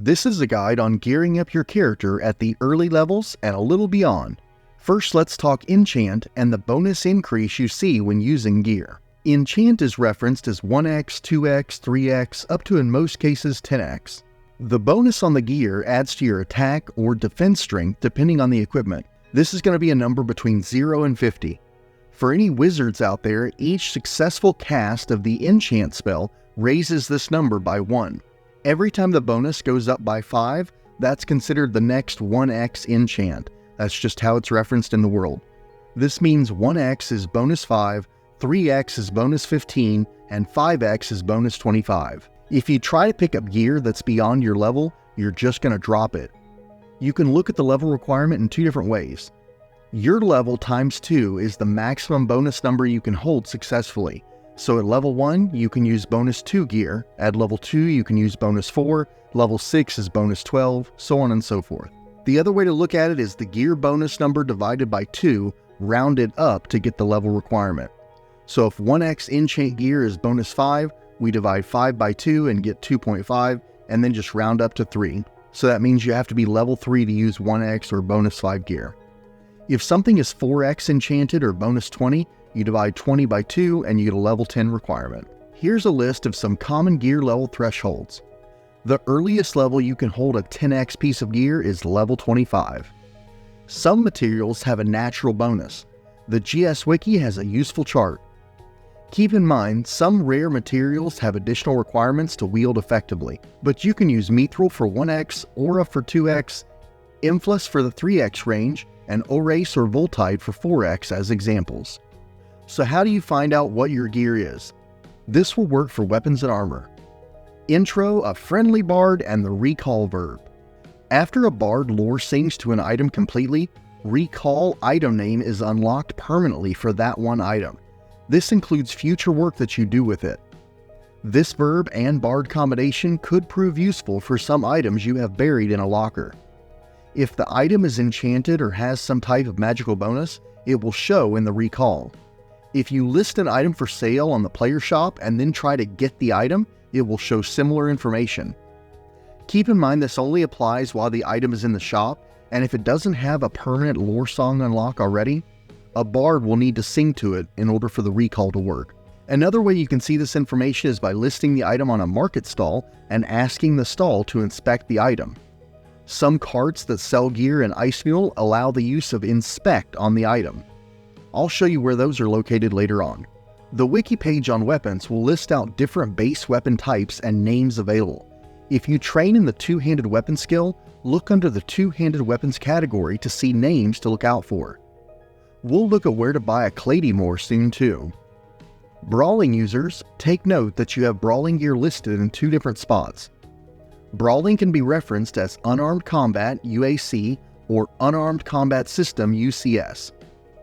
This is a guide on gearing up your character at the early levels and a little beyond. First, let's talk enchant and the bonus increase you see when using gear. Enchant is referenced as 1x, 2x, 3x, up to in most cases 10x. The bonus on the gear adds to your attack or defense strength depending on the equipment. This is going to be a number between 0 and 50. For any wizards out there, each successful cast of the enchant spell raises this number by 1. Every time the bonus goes up by 5, that's considered the next 1x enchant. That's just how it's referenced in the world. This means 1x is bonus 5, 3x is bonus 15, and 5x is bonus 25. If you try to pick up gear that's beyond your level, you're just going to drop it. You can look at the level requirement in two different ways. Your level times 2 is the maximum bonus number you can hold successfully. So at level 1, you can use bonus 2 gear. At level 2, you can use bonus 4. Level 6 is bonus 12, so on and so forth. The other way to look at it is the gear bonus number divided by 2, rounded up to get the level requirement. So if 1x enchant gear is bonus 5, we divide 5 by 2 and get 2.5, and then just round up to 3. So that means you have to be level 3 to use 1x or bonus 5 gear. If something is 4x enchanted or bonus 20, you divide 20 by 2 and you get a level 10 requirement. Here's a list of some common gear level thresholds. The earliest level you can hold a 10x piece of gear is level 25. Some materials have a natural bonus. The GS Wiki has a useful chart. Keep in mind, some rare materials have additional requirements to wield effectively, but you can use Mithril for 1x, Aura for 2x, Influs for the 3x range, and Orace or Voltide for 4x as examples. So how do you find out what your gear is? This will work for weapons and armor. Intro, a friendly bard, and the recall verb. After a bard lore sings to an item completely, recall item name is unlocked permanently for that one item. This includes future work that you do with it. This verb and bard combination could prove useful for some items you have buried in a locker. If the item is enchanted or has some type of magical bonus, it will show in the recall. If you list an item for sale on the player shop and then try to get the item, it will show similar information. Keep in mind this only applies while the item is in the shop, and if it doesn't have a permanent lore song unlock already, a bard will need to sing to it in order for the recall to work. Another way you can see this information is by listing the item on a market stall and asking the stall to inspect the item. Some carts that sell gear in Icemule allow the use of inspect on the item. I'll show you where those are located later on. The wiki page on weapons will list out different base weapon types and names available. If you train in the two-handed weapon skill, look under the two-handed weapons category to see names to look out for. We'll look at where to buy a Claymore soon too. Brawling users, take note that you have brawling gear listed in two different spots. Brawling can be referenced as Unarmed Combat UAC or Unarmed Combat System UCS.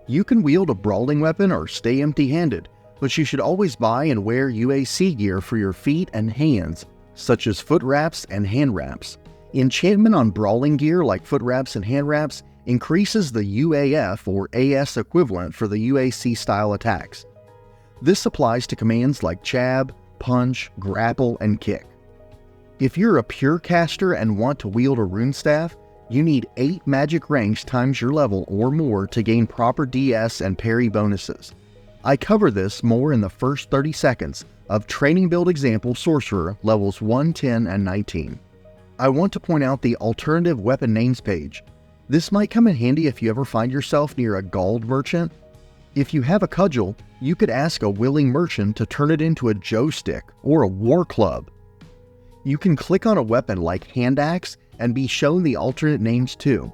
You can wield a brawling weapon or stay empty-handed, but you should always buy and wear UAC gear for your feet and hands, such as foot wraps and hand wraps. Enchantment on brawling gear like foot wraps and hand wraps increases the UAF or AS equivalent for the UAC style attacks. This applies to commands like Chab, Punch, Grapple, and Kick. If you're a pure caster and want to wield a rune staff, you need 8 magic ranks times your level or more to gain proper DS and parry bonuses. I cover this more in the first 30 seconds of Training Build Example Sorcerer levels 1, 10, and 19. I want to point out the alternative weapon names page. This might come in handy if you ever find yourself near a Gald merchant. If you have a cudgel, you could ask a willing merchant to turn it into a Joe stick or a war club. You can click on a weapon like Hand Axe and be shown the alternate names too.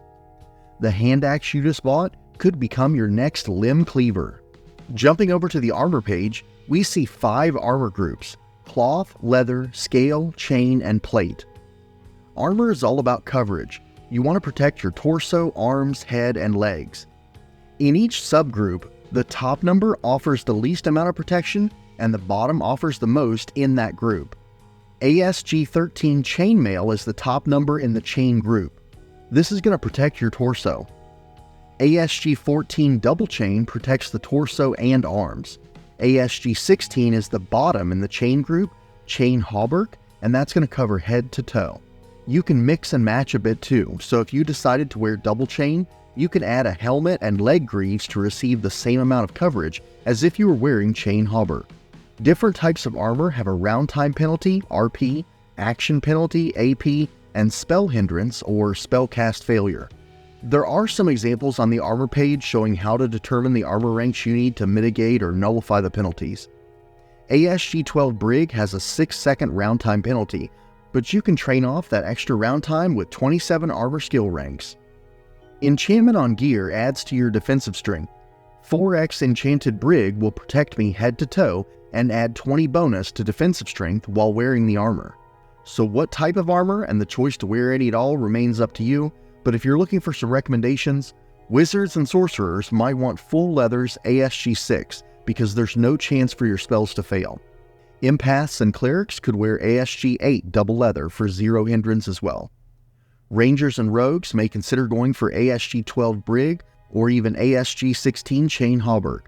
The Hand Axe you just bought could become your next Limb Cleaver. Jumping over to the armor page, we see 5 armor groups: cloth, leather, scale, chain, and plate. Armor is all about coverage. You want to protect your torso, arms, head, and legs. In each subgroup, the top number offers the least amount of protection and the bottom offers the most in that group. ASG 13 Chainmail is the top number in the chain group. This is going to protect your torso. ASG 14 Double Chain protects the torso and arms. ASG 16 is the bottom in the chain group, Chain Hauberk, and that's going to cover head to toe. You can mix and match a bit too, so if you decided to wear double chain, you can add a helmet and leg greaves to receive the same amount of coverage as if you were wearing chain hauberk. Different types of armor have a round time penalty, RP, action penalty, AP, and spell hindrance or spell cast failure. There are some examples on the armor page showing how to determine the armor ranks you need to mitigate or nullify the penalties. ASG-12 Brig has a 6-second round time penalty, but you can train off that extra round time with 27 armor skill ranks. Enchantment on gear adds to your defensive strength. 4x Enchanted Brig will protect me head to toe and add 20 bonus to defensive strength while wearing the armor. So what type of armor and the choice to wear any at all remains up to you, but if you're looking for some recommendations, wizards and sorcerers might want full leathers ASG-6 because there's no chance for your spells to fail. Empaths and clerics could wear ASG-8 double leather for 0 hindrance as well. Rangers and rogues may consider going for ASG-12 Brig or even ASG-16 chain hauberk.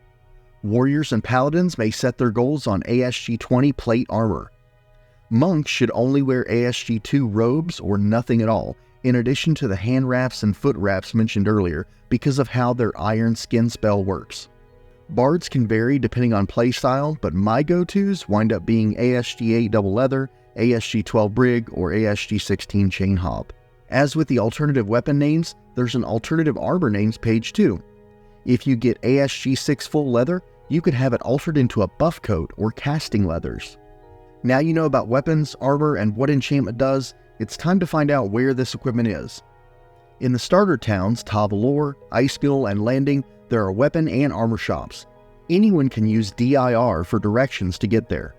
Warriors and paladins may set their goals on ASG-20 plate armor. Monks should only wear ASG-2 robes or nothing at all, in addition to the hand wraps and foot wraps mentioned earlier because of how their iron skin spell works. Bards can vary depending on playstyle, but my go-tos wind up being ASG-8 double leather, ASG-12 Brig, or ASG-16 chain hob. As with the alternative weapon names, there's an alternative armor names page too. If you get ASG-6 full leather, you could have it altered into a buff coat or casting leathers. Now you know about weapons, armor, and what enchantment does, it's time to find out where this equipment is. In the starter towns, Ta Valor, Iceville, and Landing, there are weapon and armor shops. Anyone can use DIR for directions to get there.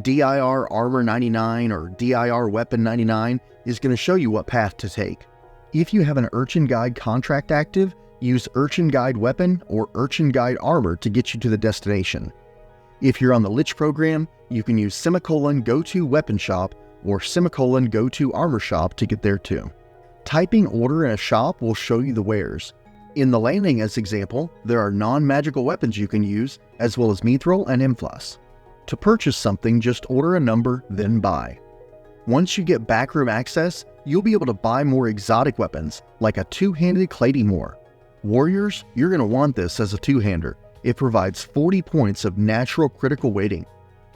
DIR Armor 99 or DIR Weapon 99 is going to show you what path to take. If you have an Urchin Guide contract active, use Urchin Guide Weapon or Urchin Guide Armor to get you to the destination. If you're on the Lich program, you can use Go to Weapon Shop or Go to Armor Shop to get there too. Typing order in a shop will show you the wares. In the Landing as example, there are non-magical weapons you can use, as well as Mithril and Inflas. To purchase something, just order a number, then buy. Once you get backroom access, you'll be able to buy more exotic weapons, like a two-handed Claymore. Warriors, you're going to want this as a two-hander. It provides 40 points of natural critical weighting.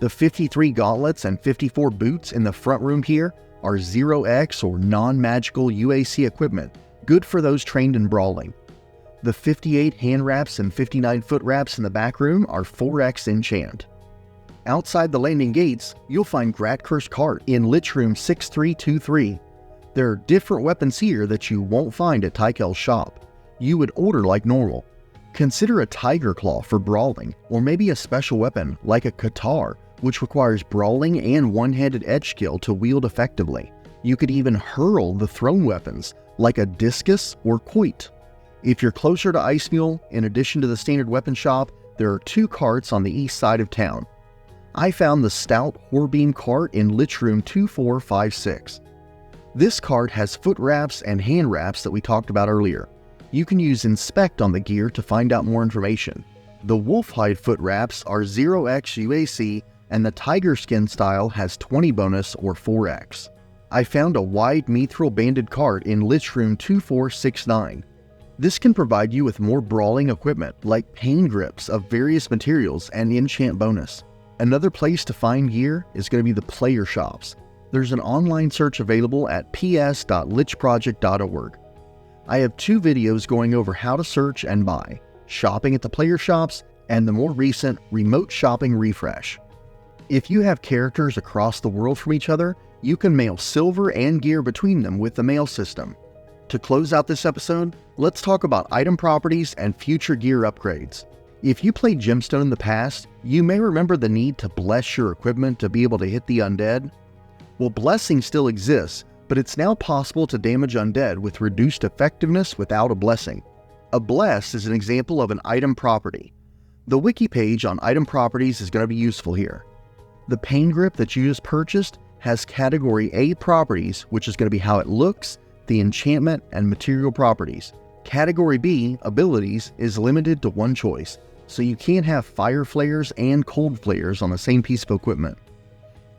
The 53 gauntlets and 54 boots in the front room here are 0x or non-magical UAC equipment, good for those trained in brawling. The 58 hand wraps and 59 foot wraps in the back room are 4x enchant. Outside the landing gates, you'll find Gradkur's cart in Lich Room 6323. There are different weapons here that you won't find at Tykel's shop. You would order like normal. Consider a Tiger Claw for brawling, or maybe a special weapon like a Katar, which requires brawling and one-handed edge skill to wield effectively. You could even hurl the thrown weapons like a Discus or Quoit. If you're closer to Iceville, in addition to the standard weapon shop, there are 2 carts on the east side of town. I found the Stout Horbeam cart in Lich Room 2456. This cart has foot wraps and hand wraps that we talked about earlier. You can use Inspect on the gear to find out more information. The Wolfhide foot wraps are 0x UAC, and the Tiger Skin style has 20 bonus or 4x. I found a wide Mithril banded cart in Lich Room 2469. This can provide you with more brawling equipment like pain grips of various materials and enchant bonus. Another place to find gear is going to be the player shops. There's an online search available at ps.lichproject.org. I have 2 videos going over how to search and buy, shopping at the player shops, and the more recent remote shopping refresh. If you have characters across the world from each other, you can mail silver and gear between them with the mail system. To close out this episode, let's talk about item properties and future gear upgrades. If you played Gemstone in the past, you may remember the need to bless your equipment to be able to hit the undead. Well, blessing still exists, but it's now possible to damage undead with reduced effectiveness without a blessing. A bless is an example of an item property. The wiki page on item properties is going to be useful here. The pain grip that you just purchased has category A properties, which is going to be how it looks, the enchantment, and material properties. Category B, abilities, is limited to 1 choice, so you can't have fire flares and cold flares on the same piece of equipment.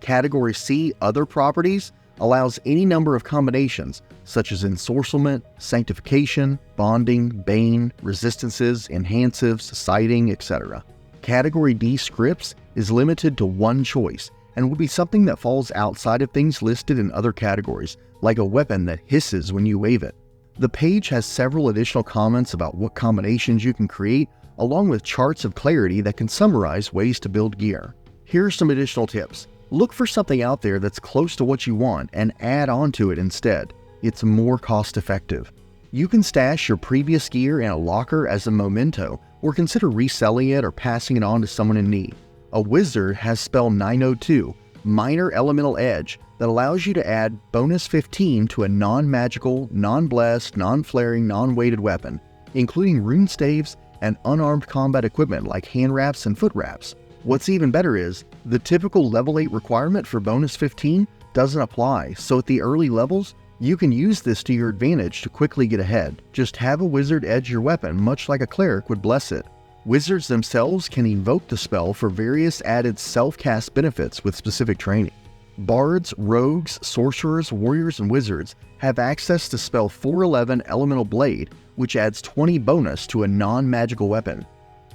Category C, other properties, allows any number of combinations, such as ensorcelment, sanctification, bonding, bane, resistances, enhansives, sighting, etc. Category D scripts is limited to one choice, and would be something that falls outside of things listed in other categories, like a weapon that hisses when you wave it. The page has several additional comments about what combinations you can create, along with charts of clarity that can summarize ways to build gear. Here are some additional tips. Look for something out there that's close to what you want and add on to it instead. It's more cost effective. You can stash your previous gear in a locker as a memento, or consider reselling it or passing it on to someone in need. A wizard has spell 902, Minor Elemental Edge, that allows you to add bonus 15 to a non-magical, non-blessed, non-flaring, non-weighted weapon, including rune staves and unarmed combat equipment like hand wraps and foot wraps. What's even better is, the typical level 8 requirement for bonus 15 doesn't apply, so at the early levels, you can use this to your advantage to quickly get ahead. Just have a wizard edge your weapon much like a cleric would bless it. Wizards themselves can evoke the spell for various added self-cast benefits with specific training. Bards, rogues, sorcerers, warriors, and wizards have access to spell 411 Elemental Blade, which adds 20 bonus to a non-magical weapon.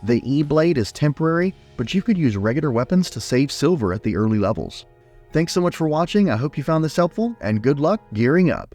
The E-Blade is temporary, but you could use regular weapons to save silver at the early levels. Thanks so much for watching, I hope you found this helpful, and good luck gearing up!